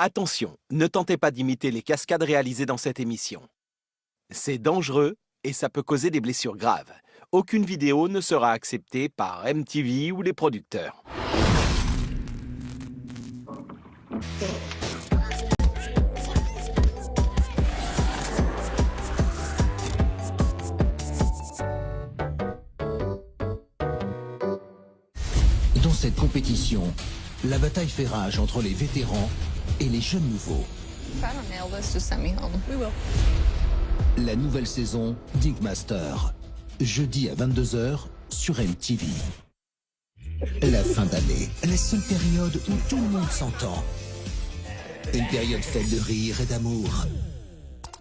Attention, ne tentez pas d'imiter les cascades réalisées dans cette émission. C'est dangereux et ça peut causer des blessures graves. Aucune vidéo ne sera acceptée par MTV ou les producteurs. Dans cette compétition, la bataille fait rage entre les vétérans et les jeunes nouveaux. La nouvelle saison Dig Master, jeudi à 22 h sur MTV. La fin d'année, la seule période où tout le monde s'entend. Une période faite de rire et d'amour.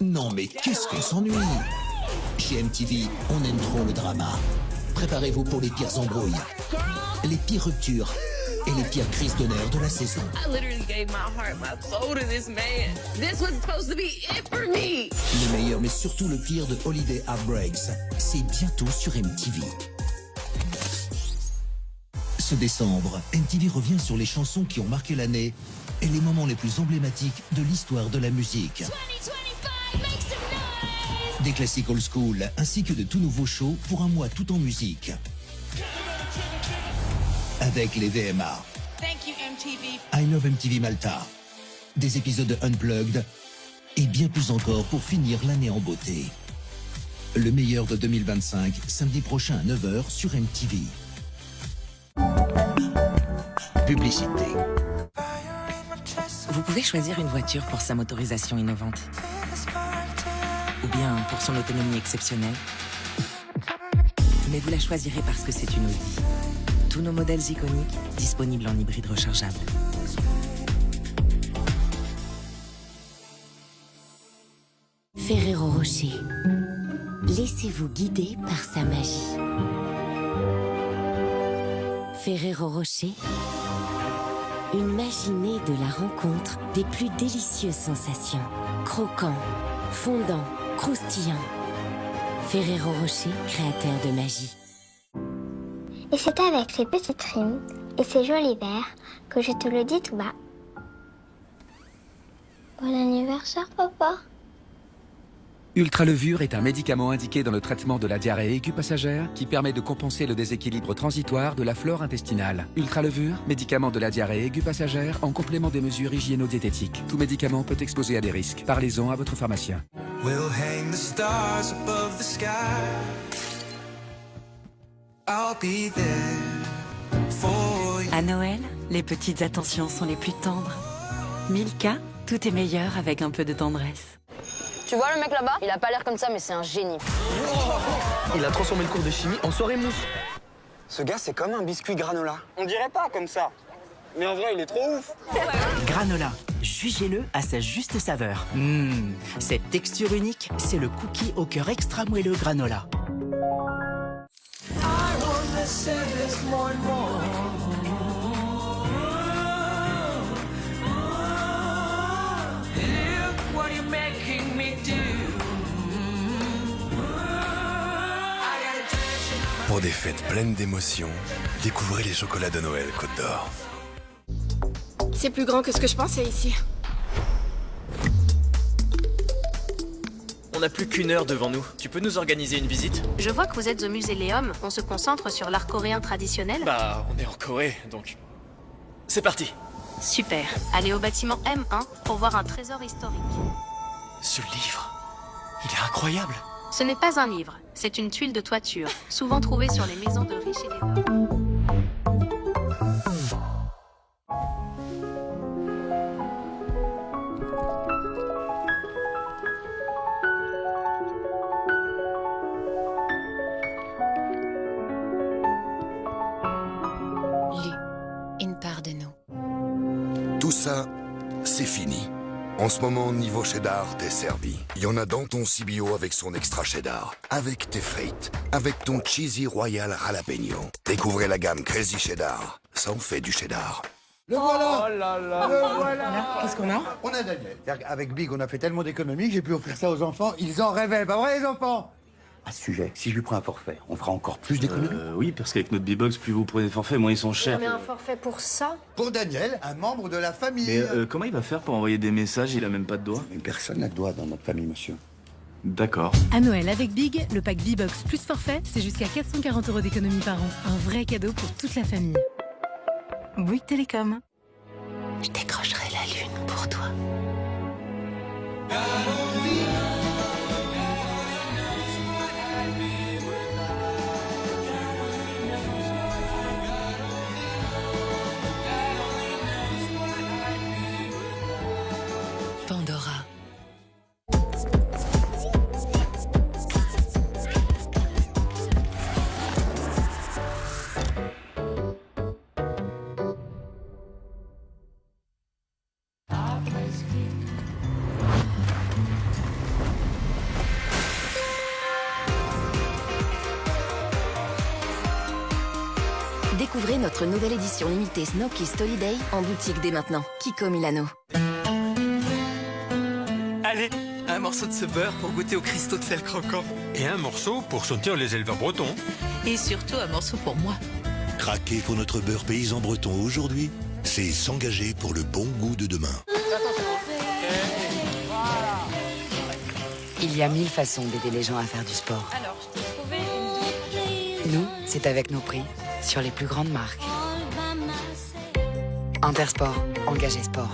Non mais qu'est-ce qu'on s'ennuie! Chez MTV, on aime trop le drama. Préparez-vous pour les pires embrouilles, les pires ruptures et les pires crises de nerfs de la saison. Le meilleur, mais surtout le pire de Holiday Heartbreaks, c'est bientôt sur MTV. Ce décembre, MTV revient sur les chansons qui ont marqué l'année et les moments les plus emblématiques de l'histoire de la musique. Des classiques old school, ainsi que de tout nouveaux shows pour un mois tout en musique. Avec les VMA. Thank you, MTV. I Love MTV Malta. Des épisodes de Unplugged. Et bien plus encore pour finir l'année en beauté. Le meilleur de 2025, samedi prochain à 9 h sur MTV. Publicité. Vous pouvez choisir une voiture pour sa motorisation innovante. Ou bien pour son autonomie exceptionnelle. Mais vous la choisirez parce que c'est une Audi. Tous nos modèles iconiques, disponibles en hybride rechargeable. Ferrero Rocher. Laissez-vous guider par sa magie. Ferrero Rocher. Une magie née de la rencontre des plus délicieuses sensations. Croquant, fondant, croustillant. Ferrero Rocher, créateur de magie. Et c'est avec ces petites rimes et ces jolis vers que je te le dis tout bas. Bon anniversaire, papa. Ultralevure est un médicament indiqué dans le traitement de la diarrhée aiguë passagère qui permet de compenser le déséquilibre transitoire de la flore intestinale. Ultralevure, médicament de la diarrhée aiguë passagère en complément des mesures hygiéno-diététiques. Tout médicament peut exposer à des risques. Parlez-en à votre pharmacien. We'll hang the stars above the sky. I'll be there for you. À Noël, les petites attentions sont les plus tendres. Milka, tout est meilleur avec un peu de tendresse. Tu vois le mec là-bas? Il a pas l'air comme ça, mais c'est un génie. Il a transformé le cours de chimie en soirée mousse. Ce gars, c'est comme un biscuit granola. On dirait pas comme ça. Mais en vrai, il est trop ouf. Granola, jugez-le à sa juste saveur. Cette texture unique, c'est le cookie au cœur extra moelleux granola. Pour des fêtes pleines d'émotions, découvrez les chocolats de Noël Côte d'Or. C'est plus grand que ce que je pensais ici. On n'a plus qu'une heure devant nous. Tu peux nous organiser une visite? Je vois que vous êtes au musée Léum. On se concentre sur l'art coréen traditionnel. Bah, on est en Corée, donc... C'est parti. Super. Allez au bâtiment M1 pour voir un trésor historique. Ce livre, il est incroyable. Ce n'est pas un livre, c'est une tuile de toiture, souvent trouvée sur les maisons de riches et des nobles. Une part de nous. Tout ça, c'est fini. En ce moment, niveau cheddar, t'es servi. Il y en a dans ton CBO avec son extra cheddar, avec tes frites, avec ton cheesy royal jalapeno. Découvrez la gamme Crazy Cheddar. Ça en fait du cheddar. Le voilà. Oh là là. Le voilà. Qu'est-ce qu'on a? On a Daniel. Avec Big, on a fait tellement d'économies que j'ai pu offrir ça aux enfants. Ils en rêvaient, pas vrai les enfants? À ce sujet, si je lui prends un forfait, on fera encore plus d'économies? Oui, parce qu'avec notre B-Box, plus vous prenez de forfaits, moins ils sont chers. Mais un forfait pour ça? Pour Daniel, un membre de la famille. Mais comment il va faire pour envoyer des messages? Il a même pas de doigts. Mais personne n'a de doigts dans notre famille, monsieur. D'accord. À Noël avec Big, le pack B-Box plus forfait, c'est jusqu'à 440 € d'économie par an. Un vrai cadeau pour toute la famille. Bouygues Télécom. Je décrocherai la lune pour toi. Pandora. Découvrez notre nouvelle édition limitée Snow Kiss Holiday en boutique dès maintenant. Kiko Milano. Allez, un morceau de ce beurre pour goûter au cristaux de sel croquant. Et un morceau pour sentir les éleveurs bretons. Et surtout un morceau pour moi. Craquer pour notre beurre paysan breton aujourd'hui, c'est s'engager pour le bon goût de demain. Il y a 1000 façons d'aider les gens à faire du sport. Alors, je t'ai trouvé une... Nous, c'est avec nos prix sur les plus grandes marques. Intersport, engagé sport.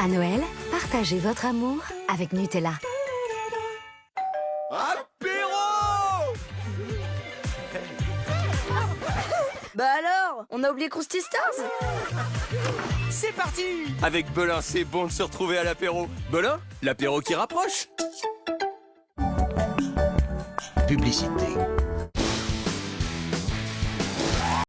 À Noël, partagez votre amour avec Nutella. Apéro! Bah alors, on a oublié Krusty Stars? C'est parti! Avec Belin, c'est bon de se retrouver à l'apéro. Belin, l'apéro qui rapproche. Publicité.